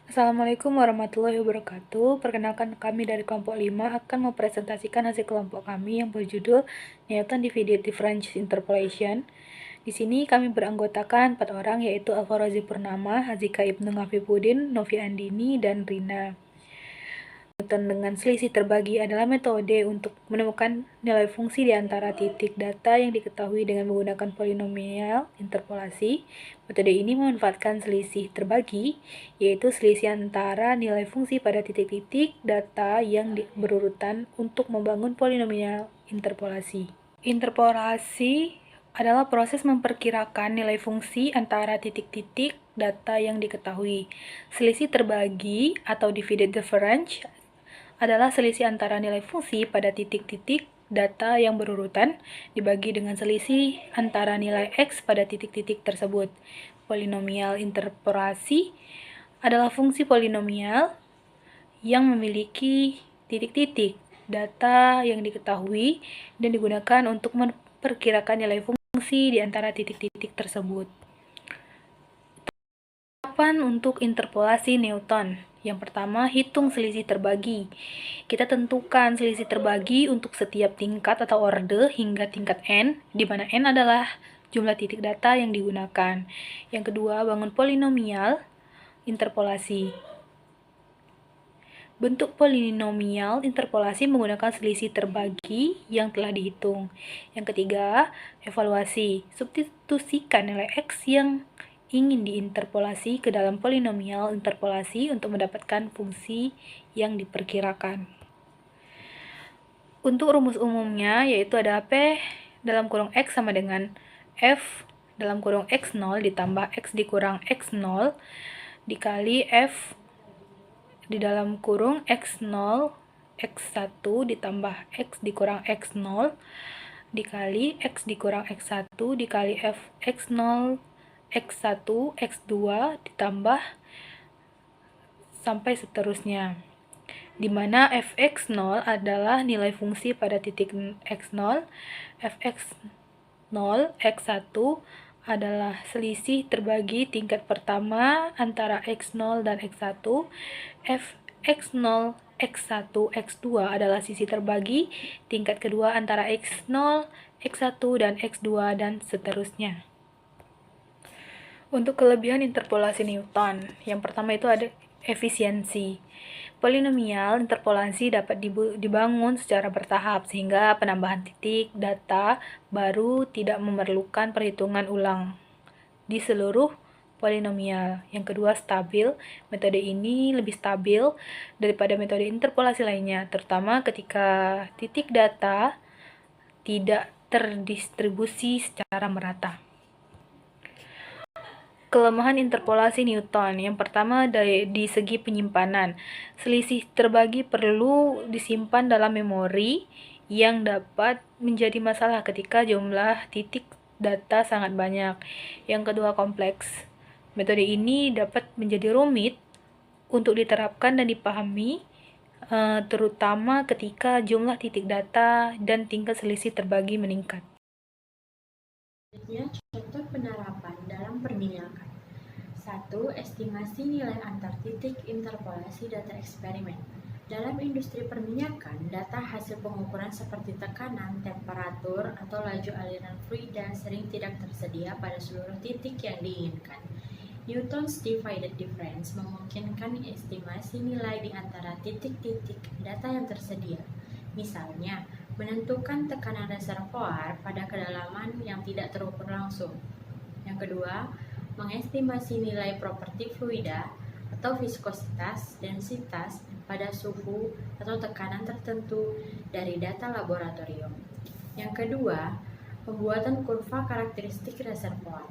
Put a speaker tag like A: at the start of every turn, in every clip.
A: Assalamualaikum warahmatullahi wabarakatuh. Perkenalkan, kami dari kelompok 5 akan mempresentasikan hasil kelompok kami yang berjudul Newton Divided Difference Interpolation. Di sini kami beranggotakan 4 orang, yaitu Alfarozi Purnama, Hazika Ibnu Ngafipuddin, Novi Andini, dan Rina. Newton dengan selisih terbagi adalah metode untuk menemukan nilai fungsi di antara titik data yang diketahui dengan menggunakan polinomial interpolasi. Metode ini memanfaatkan selisih terbagi, yaitu selisih antara nilai fungsi pada titik-titik data yang berurutan untuk membangun polinomial interpolasi. Interpolasi adalah proses memperkirakan nilai fungsi antara titik-titik data yang diketahui. Selisih terbagi atau divided difference adalah selisih antara nilai fungsi pada titik-titik data yang berurutan dibagi dengan selisih antara nilai x pada titik-titik tersebut. Polinomial interpolasi adalah fungsi polinomial yang memiliki titik-titik data yang diketahui dan digunakan untuk memperkirakan nilai fungsi di antara titik-titik tersebut. Tahapan untuk interpolasi Newton. Yang pertama, hitung selisih terbagi. Kita tentukan selisih terbagi untuk setiap tingkat atau orde hingga tingkat n, di mana n adalah jumlah titik data yang digunakan. Yang kedua, bangun polinomial interpolasi. Bentuk polinomial interpolasi menggunakan selisih terbagi yang telah dihitung. Yang ketiga, evaluasi. Substitusikan nilai x yang ingin diinterpolasi ke dalam polinomial interpolasi untuk mendapatkan fungsi yang diperkirakan. Untuk rumus umumnya, yaitu ada P dalam kurung X sama dengan F dalam kurung X0 ditambah X dikurang X0 dikali F di dalam kurung X0 X1 ditambah X dikurang X0 dikali X dikurang X1 dikali F X0 X1, X2 ditambah sampai seterusnya, di mana fx0 adalah nilai fungsi pada titik x0, fx0, x1 adalah selisih terbagi tingkat pertama antara x0 dan x1, fx0, x1, x2 adalah selisih terbagi tingkat kedua antara x0, x1, dan x2, dan seterusnya. Untuk kelebihan interpolasi Newton, yang pertama itu ada efisiensi. Polinomial interpolasi dapat dibangun secara bertahap sehingga penambahan titik data baru tidak memerlukan perhitungan ulang di seluruh polinomial. Yang kedua, stabil. Metode ini lebih stabil daripada metode interpolasi lainnya, terutama ketika titik data tidak terdistribusi secara merata. Kelemahan interpolasi Newton. Yang pertama, di segi penyimpanan. Selisih terbagi perlu disimpan dalam memori yang dapat menjadi masalah ketika jumlah titik data sangat banyak. Yang kedua, kompleks. Metode ini dapat menjadi rumit untuk diterapkan dan dipahami, terutama ketika jumlah titik data dan tingkat selisih terbagi meningkat.
B: Selanjutnya, contoh penerapan dalam perminyakan. 1. Estimasi nilai antar titik interpolasi data eksperimen. Dalam industri perminyakan, data hasil pengukuran seperti tekanan, temperatur, atau laju aliran fluida sering tidak tersedia pada seluruh titik yang diinginkan. Newton's divided difference memungkinkan estimasi nilai di antara titik-titik data yang tersedia. Misalnya, menentukan tekanan reservoir pada kedalaman yang tidak terukur langsung. Yang kedua, mengestimasi nilai properti fluida atau viskositas, densitas pada suhu atau tekanan tertentu dari data laboratorium. Yang kedua, pembuatan kurva karakteristik reservoir.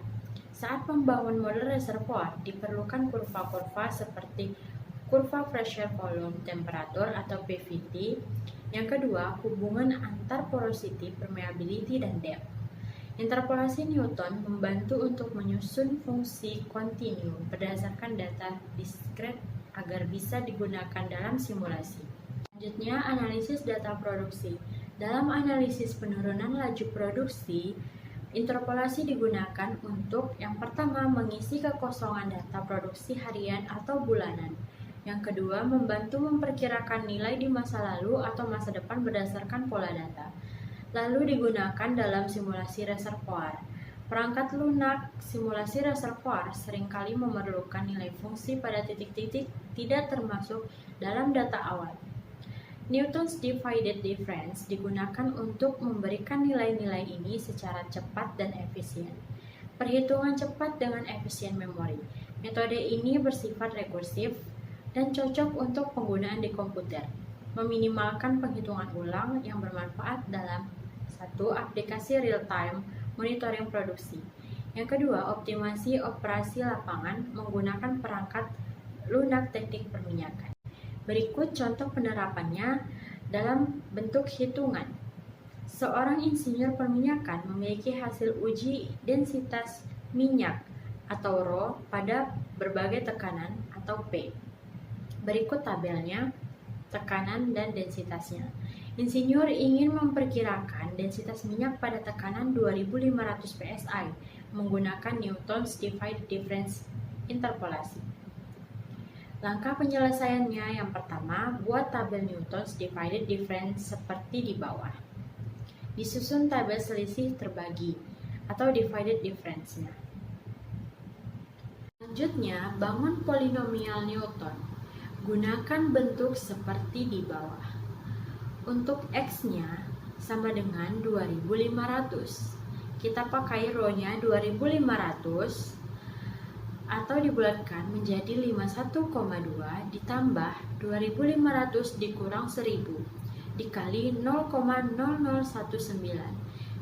B: Saat membangun model reservoir, diperlukan kurva-kurva seperti kurva pressure volume temperatur atau PVT. Yang kedua, hubungan antar porosity, permeability, dan depth. Interpolasi Newton membantu untuk menyusun fungsi kontinu berdasarkan data diskret agar bisa digunakan dalam simulasi. Selanjutnya, analisis data produksi. Dalam analisis penurunan laju produksi, Interpolasi digunakan untuk yang pertama mengisi kekosongan data produksi harian atau bulanan. Yang kedua, membantu memperkirakan nilai di masa lalu atau masa depan berdasarkan pola data. Lalu digunakan dalam simulasi reservoir. Perangkat lunak simulasi reservoir seringkali memerlukan nilai fungsi pada titik-titik tidak termasuk dalam data awal. Newton's divided difference digunakan untuk memberikan nilai-nilai ini secara cepat dan efisien. Perhitungan cepat dengan efisien memori. Metode ini bersifat rekursif dan cocok untuk penggunaan di komputer, meminimalkan penghitungan ulang yang bermanfaat dalam satu aplikasi real-time monitoring produksi. Yang kedua, optimasi operasi lapangan menggunakan perangkat lunak teknik perminyakan. Berikut contoh penerapannya dalam bentuk hitungan. Seorang insinyur perminyakan memiliki hasil uji densitas minyak atau Rho pada berbagai tekanan atau P. Berikut tabelnya, tekanan dan densitasnya. Insinyur ingin memperkirakan densitas minyak pada tekanan 2500 psi menggunakan Newton's divided difference interpolasi. Langkah penyelesaiannya yang pertama, buat tabel Newton's divided difference seperti di bawah. Disusun tabel selisih terbagi atau divided difference-nya. Selanjutnya, bangun polinomial Newton. Gunakan bentuk seperti di bawah. Untuk X-nya sama dengan 2500. Kita pakai Rho-nya 2500 atau dibulatkan menjadi 51,2 ditambah 2500 dikurang 1000 dikali 0,0019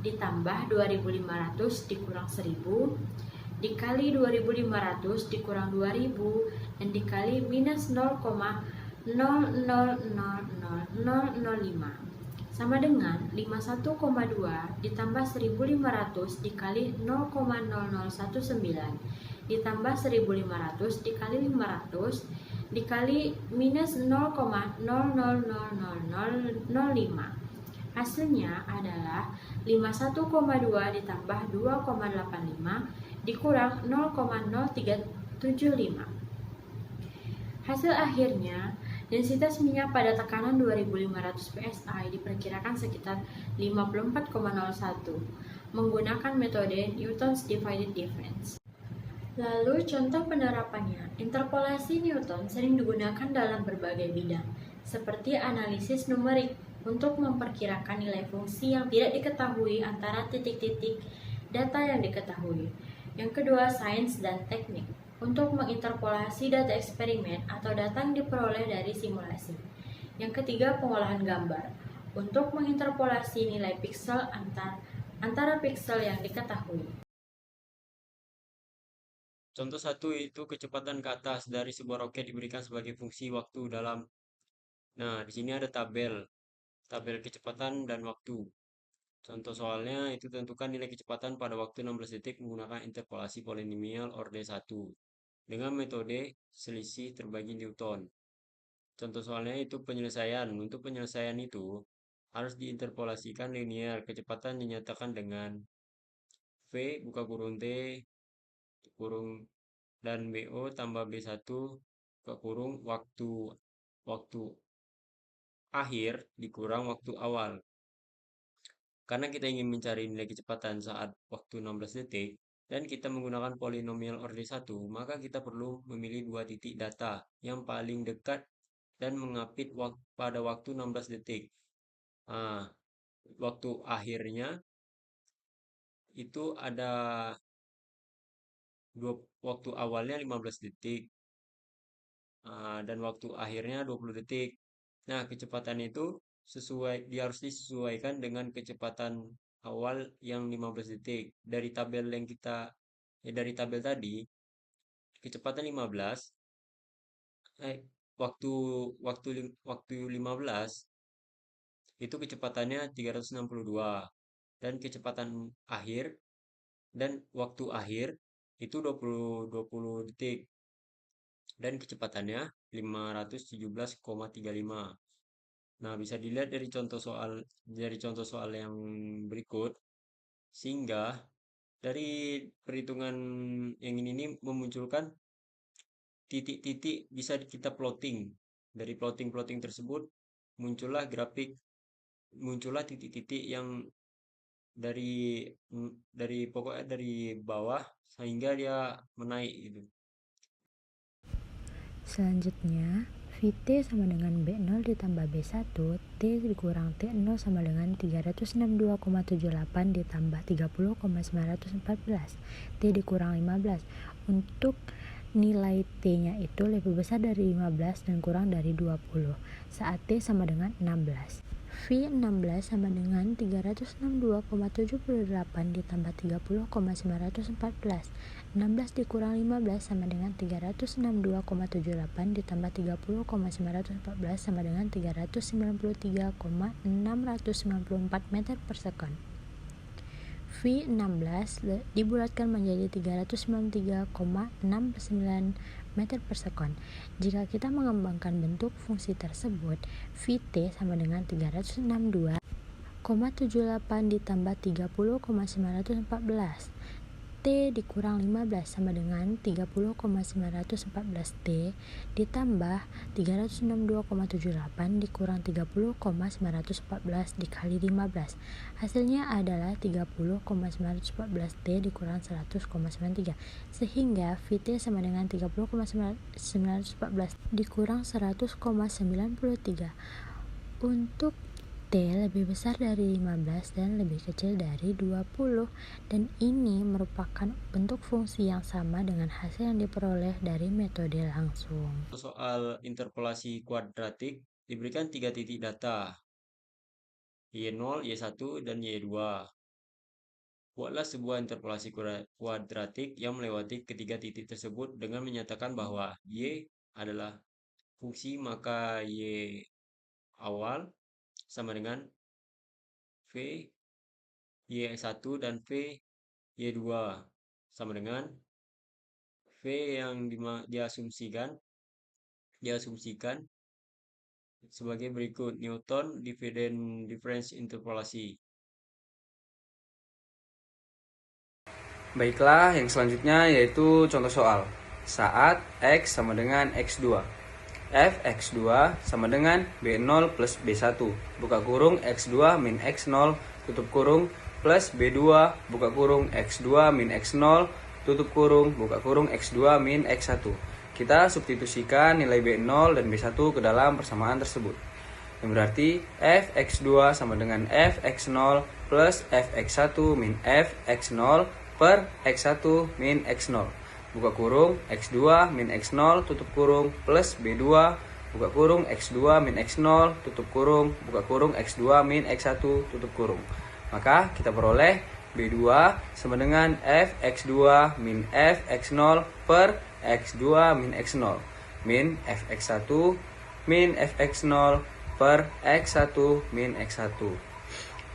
B: ditambah 2500 dikurang 1000 dikali 2500 dikurang 2000 dan dikali minus 0,000005 sama dengan 51,2 ditambah 1500 dikali 0,0019 ditambah 1500 dikali 500 dikali minus 0,000005. Hasilnya adalah 51,2 ditambah 2,85 dikurang 0,0375. Hasil akhirnya, densitas minyak pada tekanan 2500 psi diperkirakan sekitar 54,01 menggunakan metode Newton's divided difference. Lalu contoh penerapannya, interpolasi Newton sering digunakan dalam berbagai bidang, seperti analisis numerik untuk memperkirakan nilai fungsi yang tidak diketahui antara titik-titik data yang diketahui. Yang kedua, sains dan teknik untuk menginterpolasi data eksperimen atau data yang diperoleh dari simulasi. Yang ketiga, pengolahan gambar untuk menginterpolasi nilai piksel antara piksel yang diketahui.
C: Contoh satu itu kecepatan ke atas dari sebuah roket diberikan sebagai fungsi waktu dalam. Nah, di sini ada tabel kecepatan dan waktu. Contoh soalnya itu tentukan nilai kecepatan pada waktu 16 detik menggunakan interpolasi polinomial orde 1 dengan metode selisih terbagi Newton. Contoh soalnya itu penyelesaian. Untuk penyelesaian itu harus diinterpolasikan linear. Kecepatan dinyatakan dengan V buka kurung T kurung dan BO tambah B1 buka kurung waktu akhir dikurang waktu awal. Karena kita ingin mencari nilai kecepatan saat waktu 16 detik dan kita menggunakan polinomial orde 1, maka kita perlu memilih dua titik data yang paling dekat dan mengapit pada waktu 16 detik. Nah, waktu akhirnya itu ada waktu awalnya 15 detik dan waktu akhirnya 20 detik. Nah, kecepatan itu dia harus disesuaikan dengan kecepatan awal yang 15 detik. Dari tabel tadi, kecepatan 15 eh waktu waktu 15 itu kecepatannya 362 dan kecepatan akhir dan waktu akhir itu 20 detik dan kecepatannya 517,35. Nah, bisa dilihat dari contoh soal yang berikut sehingga Dari perhitungan yang ini memunculkan titik-titik bisa kita plotting. Dari plotting-plotting tersebut muncullah muncullah titik-titik yang dari pokoknya dari bawah sehingga dia menaik gitu.
D: Selanjutnya, Vt sama dengan B0 ditambah B1, T dikurang T0 sama dengan 362,78 ditambah 30,914, T dikurang 15. Untuk nilai T-nya itu lebih besar dari 15 dan kurang dari 20 saat T sama dengan 16. V16 sama dengan 362,78 ditambah 30,914. 16 dikurang 15 sama dengan 362,78 ditambah 30,914 sama dengan 393,694 meter per sekon. V16 dibulatkan menjadi 393,69 meter per sekon. Jika kita mengembangkan bentuk fungsi tersebut, Vt sama dengan 362,78 ditambah 30,914. T dikurang 15 sama dengan 30,914T ditambah 362,78 dikurang 30,914 dikali 15. Hasilnya adalah 30,914T dikurang 100,93 sehingga Vt sama dengan 30,914 dikurang 100,93. Untuk T lebih besar dari 15 dan lebih kecil dari 20 dan ini merupakan bentuk fungsi yang sama dengan hasil yang diperoleh dari metode langsung.
C: Soal interpolasi kuadratik diberikan 3 titik data, Y0, Y1, dan Y2. Buatlah sebuah interpolasi kuadratik yang melewati ketiga titik tersebut dengan menyatakan bahwa Y adalah fungsi, maka Y awal sama dengan V Y1 dan V Y2 sama dengan V yang diasumsikan sebagai berikut: Newton dividend difference interpolasi.
E: Baiklah, yang selanjutnya yaitu contoh soal. Saat X sama dengan X2. Fx2 sama dengan B0 plus B1 buka kurung X2 min X0 tutup kurung plus B2 buka kurung X2 min X0 tutup kurung buka kurung X2 min X1. Kita substitusikan nilai B0 dan B1 ke dalam persamaan tersebut. Yang berarti Fx2 sama dengan Fx0 plus Fx1 min Fx0 per X1 min X0. Buka kurung X2 min X0 tutup kurung plus B2 buka kurung X2 min X0 tutup kurung buka kurung X2 min X1 tutup kurung. Maka kita peroleh B2 sama dengan Fx2 min Fx0 per X2 min X0 min Fx1 min Fx0 per X1 min X1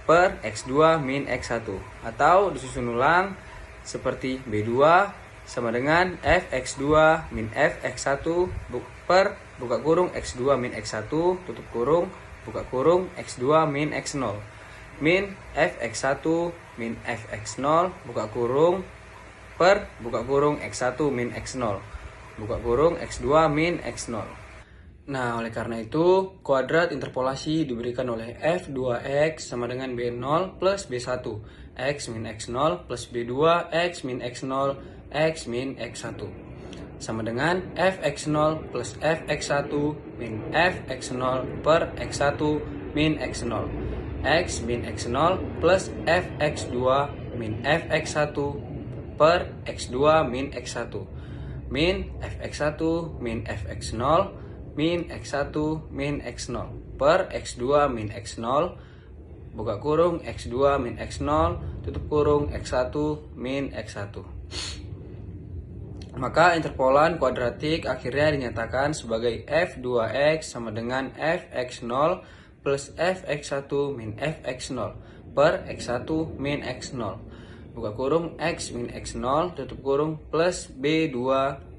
E: per X2 min X1, atau disusun ulang seperti B2 sama dengan Fx2 min Fx1 per buka kurung X2 min X1 tutup kurung buka kurung X2 min X0 min Fx1 min Fx0 buka kurung per buka kurung X1 min X0 buka kurung X2 min X0. Nah, oleh karena itu, kuadrat interpolasi diberikan oleh F2X sama dengan B0 plus B1, X min X0 plus B2, X min X0, X min X1. Sama dengan Fx0 plus Fx1 min Fx0 per X1 min X0. X min X0 plus Fx2 min Fx1 per X2 min X1. Min Fx1 min Fx0 min X1 min X0 per X2 min X0 buka kurung X2 min X0 tutup kurung X1 min X1. Maka interpolan kuadratik akhirnya dinyatakan sebagai F2X sama dengan Fx0 plus Fx1 min Fx0 per X1 min X0 buka kurung X min X0 tutup kurung plus B2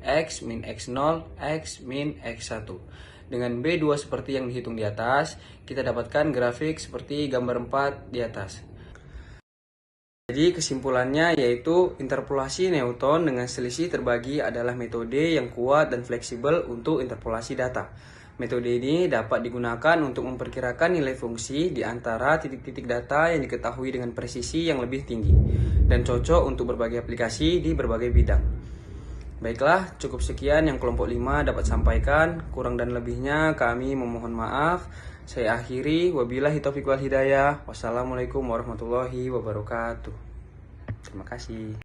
E: X min X0 X min X1. Dengan B2 seperti yang dihitung di atas, kita dapatkan grafik seperti gambar 4 di atas. Jadi kesimpulannya yaitu interpolasi Newton dengan selisih terbagi adalah metode yang kuat dan fleksibel untuk interpolasi data. Metode ini dapat digunakan untuk memperkirakan nilai fungsi di antara titik-titik data yang diketahui dengan presisi yang lebih tinggi dan cocok untuk berbagai aplikasi di berbagai bidang. Baiklah, cukup sekian yang kelompok 5 dapat sampaikan. Kurang dan lebihnya kami memohon maaf. Saya akhiri, wabillahi taufiq wal hidayah. Wassalamualaikum warahmatullahi wabarakatuh. Terima kasih.